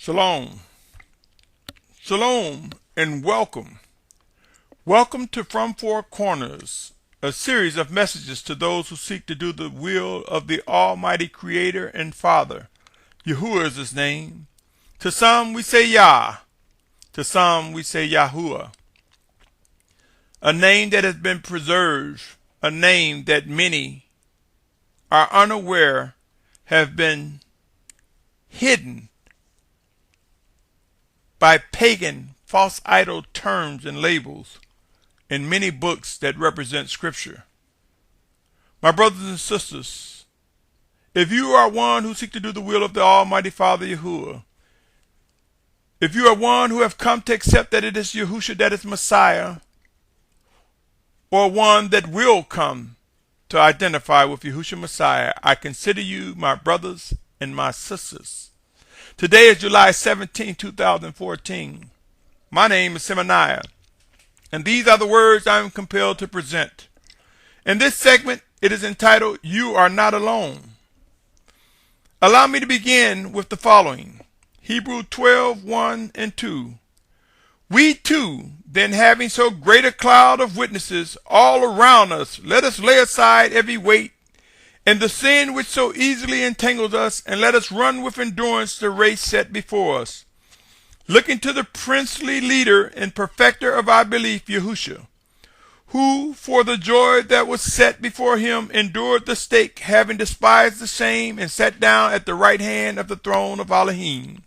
Shalom, Shalom, and welcome. Welcome to From Four Corners, a series of messages to those who seek to do the will of the Almighty Creator and Father. Yahuah is his name. To some we say Yah, to some we say Yahuah. A name that has been preserved, a name that many are unaware have been hidden by pagan false idol terms and labels in many books that represent Scripture. My brothers and sisters, if you are one who seek to do the will of the Almighty Father Yahuah, if you are one who have come to accept that it is Yahusha that is Messiah, or one that will come to identify with Yahusha Messiah, I consider you my brothers and my sisters. Today is July 17, 2014. My name is Symmanayah, and these are the words I am compelled to present. In this segment, it is entitled, You Are Not Alone. Allow me to begin with the following. Hebrews 12, 1 and 2. We too, then having so great a cloud of witnesses all around us, let us lay aside every weight and the sin which so easily entangles us, and let us run with endurance the race set before us, looking to the princely leader and perfecter of our belief, Yahusha, who for the joy that was set before him endured the stake, having despised the shame, and sat down at the right hand of the throne of Elohim.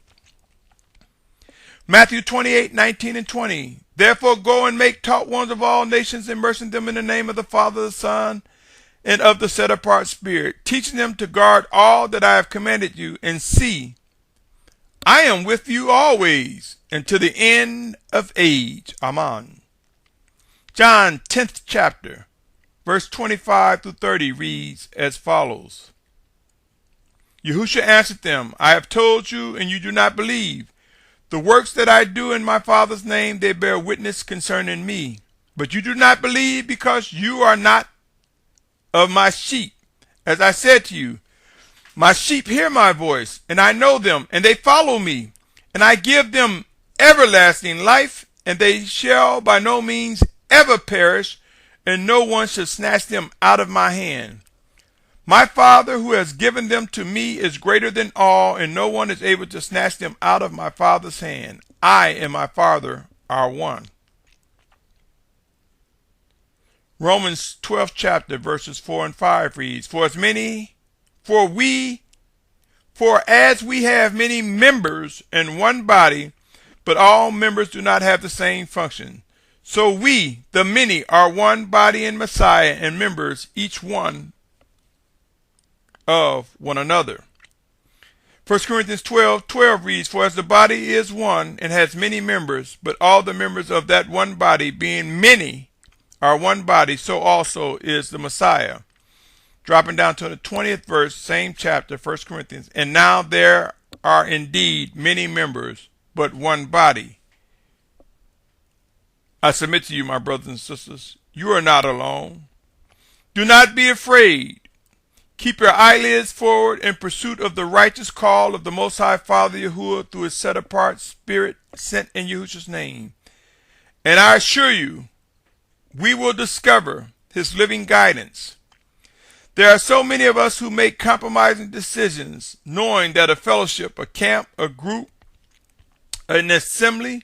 Matthew 28, 19 and 20. Therefore go and make taught ones of all nations, immersing them in the name of the Father, the Son, and of the set-apart Spirit, teaching them to guard all that I have commanded you, and see, I am with you always, and to the end of age. Amen. John 10th chapter, verse 25 through 30 reads as follows. Yahusha answered them, I have told you, and you do not believe. The works that I do in my Father's name, they bear witness concerning me. But you do not believe because you are not of my sheep. As I said to you, my sheep hear my voice, and I know them, and they follow me. And I give them everlasting life, and they shall by no means ever perish, and no one shall snatch them out of my hand. My Father who has given them to me is greater than all, and no one is able to snatch them out of my Father's hand. I and my Father are one. Romans 12th chapter verses 4 and 5 reads, For as we have many members in one body, but all members do not have the same function. So we, the many, are one body in Messiah, and members each one of one another. 1 Corinthians 12:12 reads, For as the body is one and has many members, but all the members of that one body, being many, are one body, so also is the Messiah. Dropping down to the 20th verse, same chapter, 1 Corinthians. And now there are indeed many members, but one body. I submit to you, my brothers and sisters, you are not alone. Do not be afraid. Keep your eyelids forward in pursuit of the righteous call of the Most High Father Yahuah through his set-apart Spirit sent in Yahusha's name. And I assure you, we will discover his living guidance. There are so many of us who make compromising decisions, knowing that a fellowship, a camp, a group, an assembly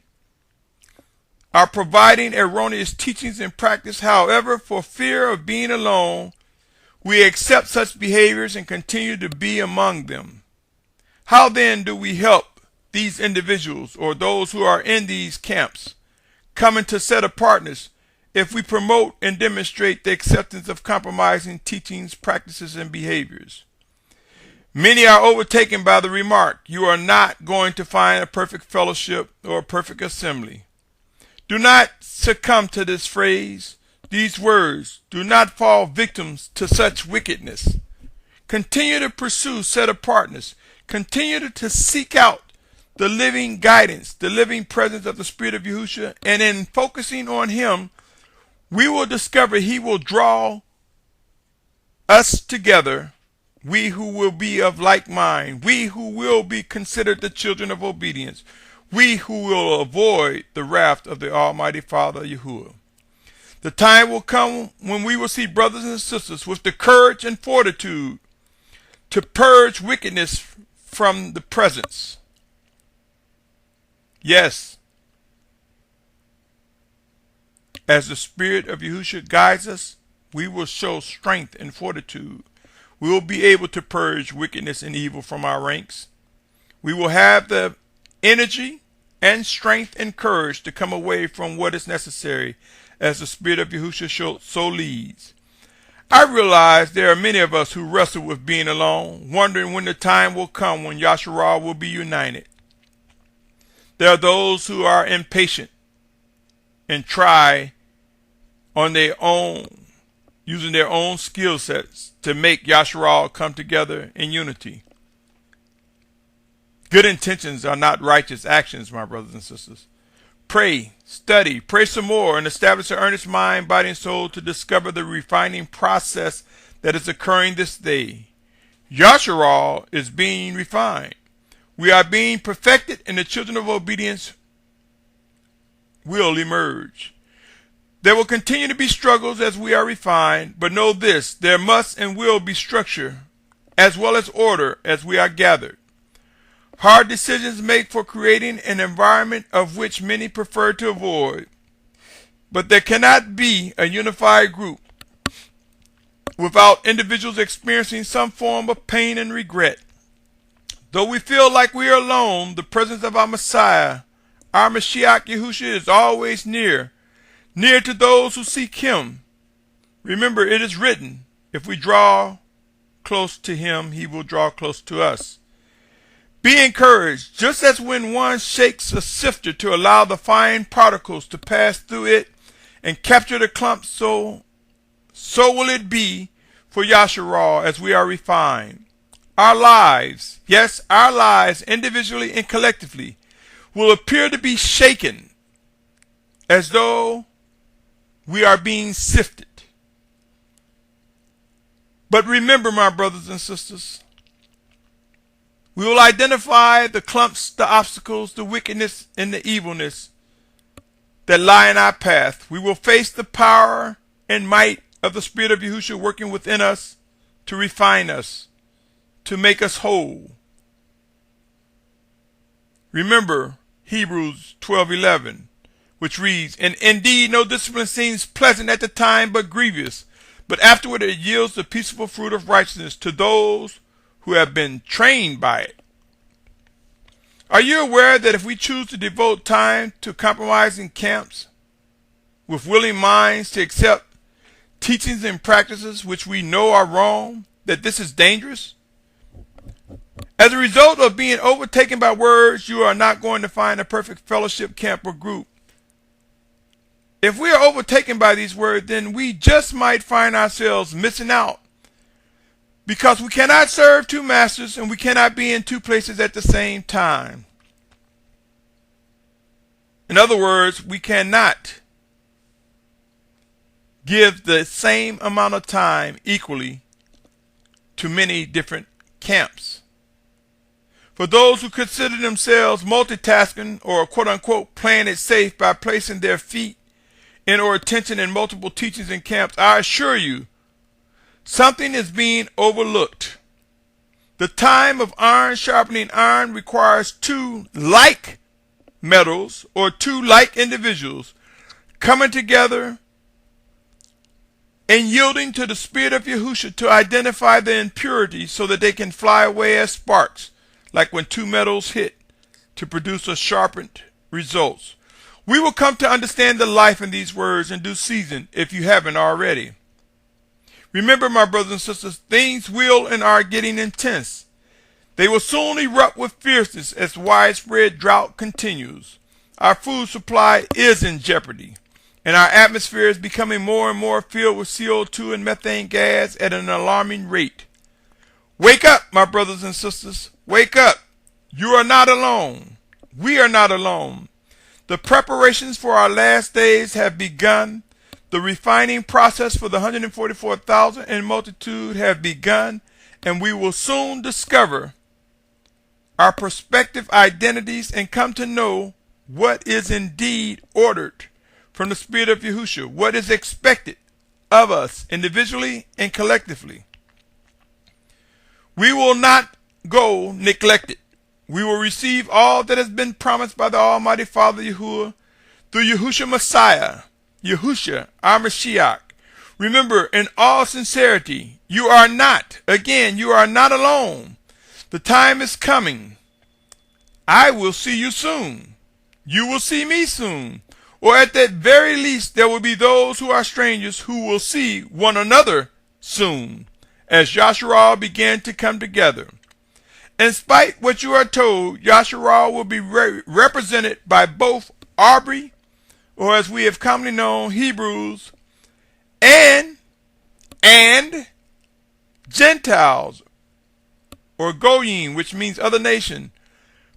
are providing erroneous teachings and practice. However, for fear of being alone, we accept such behaviors and continue to be among them. How then do we help these individuals or those who are in these camps come into set-apartness if we promote and demonstrate the acceptance of compromising teachings, practices, and behaviors? Many are overtaken by the remark, you are not going to find a perfect fellowship or a perfect assembly. Do not succumb to this phrase, these words. Do not fall victims to such wickedness. Continue to pursue set-apartness. Continue to seek out the living guidance, the living presence of the Spirit of Yahusha, and in focusing on him, we will discover he will draw us together we who will be of like mind, we who will be considered the children of obedience, we who will avoid the wrath of the Almighty Father Yahuah. The time will come when we will see brothers and sisters with the courage and fortitude to purge wickedness from the presence. Yes, as the Spirit of Yahusha guides us, we will show strength and fortitude. We will be able to purge wickedness and evil from our ranks. We will have the energy and strength and courage to come away from what is necessary as the Spirit of Yahusha so leads. I realize there are many of us who wrestle with being alone, wondering when the time will come when Yahusha will be united. There are those who are impatient and try on their own, using their own skill sets to make Yahusha come together in unity. Good intentions are not righteous actions, my brothers and sisters. Pray, study, pray some more, and establish an earnest mind, body, and soul to discover the refining process that is occurring this day. Yahusha is being refined. We are being perfected, and the children of obedience will emerge. There will continue to be struggles as we are refined, but know this, there must and will be structure as well as order as we are gathered. Hard decisions make for creating an environment of which many prefer to avoid, but there cannot be a unified group without individuals experiencing some form of pain and regret. Though we feel like we are alone, the presence of our Messiah, our Mashyach Yahusha, is always near to those who seek him. Remember, it is written, if we draw close to him, he will draw close to us. Be encouraged, just as when one shakes a sifter to allow the fine particles to pass through it and capture the clumps, so will it be for Yahusha as we are refined. Our lives, yes, our lives individually and collectively, will appear to be shaken as though we are being sifted. But remember, my brothers and sisters, we will identify the clumps, the obstacles, the wickedness, and the evilness that lie in our path. We will face the power and might of the Spirit of Yahusha working within us to refine us, to make us whole. Remember Hebrews 12:11, which reads, and indeed no discipline seems pleasant at the time, but grievous, but afterward it yields the peaceful fruit of righteousness to those who have been trained by it. Are you aware that if we choose to devote time to compromising camps with willing minds to accept teachings and practices which we know are wrong, that this is dangerous? As a result of being overtaken by words, you are not going to find a perfect fellowship camp or group. If we are overtaken by these words, then we just might find ourselves missing out, because we cannot serve two masters and we cannot be in two places at the same time. In other words, we cannot give the same amount of time equally to many different camps. For those who consider themselves multitasking or quote-unquote playing it safe by placing their feet in or attention in multiple teachings and camps, I assure you, something is being overlooked. The time of iron sharpening iron requires two like metals or two like individuals coming together and yielding to the Spirit of Yahusha to identify the impurities so that they can fly away as sparks, like when two metals hit to produce a sharpened results. We will come to understand the life in these words in due season if you haven't already. Remember, my brothers and sisters, things will and are getting intense. They will soon erupt with fierceness as widespread drought continues. Our food supply is in jeopardy, and our atmosphere is becoming more and more filled with CO2 and methane gas at an alarming rate. Wake up, my brothers and sisters. Wake up. You are not alone. We are not alone. The preparations for our last days have begun. The refining process for the 144,000 and multitude have begun, and we will soon discover our prospective identities and come to know what is indeed ordered from the Spirit of Yahusha, what is expected of us individually and collectively. We will not go neglected. We will receive all that has been promised by the Almighty Father Yahuah through Yahusha Messiah, Yahusha, our Mashyach. Remember, in all sincerity, you are not alone. The time is coming. I will see you soon. You will see me soon. Or at the very least, there will be those who are strangers who will see one another soon, as Yahusha began to come together. In spite what you are told, Yahusha will be represented by both Aubrey, or as we have commonly known, Hebrews, and Gentiles, or Goyim, which means other nation,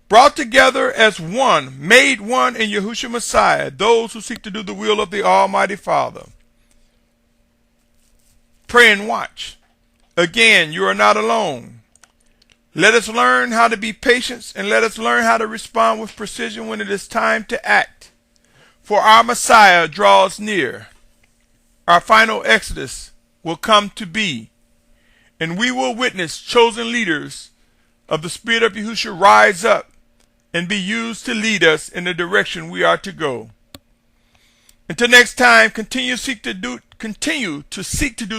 brought together as one, made one in Yahusha Messiah, those who seek to do the will of the Almighty Father. Pray and watch. Again, you are not alone. Let us learn how to be patient, and let us learn how to respond with precision when it is time to act. For our Messiah draws near. Our final exodus will come to be, and we will witness chosen leaders of the Spirit of Yahusha rise up and be used to lead us in the direction we are to go. Until next time, continue to seek to do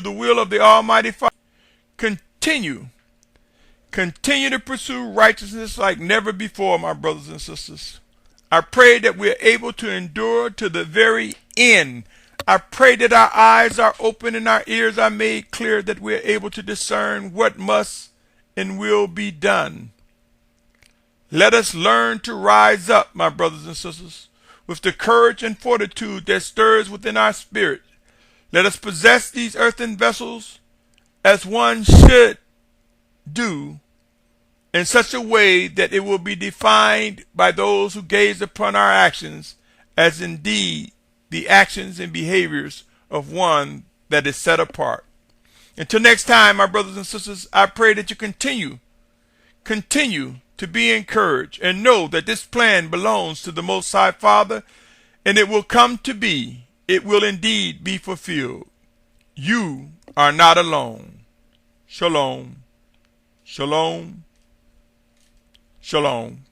the will of the Almighty Father. Continue to pursue righteousness like never before, my brothers and sisters. I pray that we are able to endure to the very end. I pray that our eyes are open and our ears are made clear, that we are able to discern what must and will be done. Let us learn to rise up, my brothers and sisters, with the courage and fortitude that stirs within our spirit. Let us possess these earthen vessels as one should do, in such a way that it will be defined by those who gaze upon our actions as indeed the actions and behaviors of one that is set apart. Until next time, my brothers and sisters, I pray that you continue to be encouraged and know that this plan belongs to the Most High Father, and it will come to be. It will indeed be fulfilled. You are not alone. Shalom. Shalom. Shalom.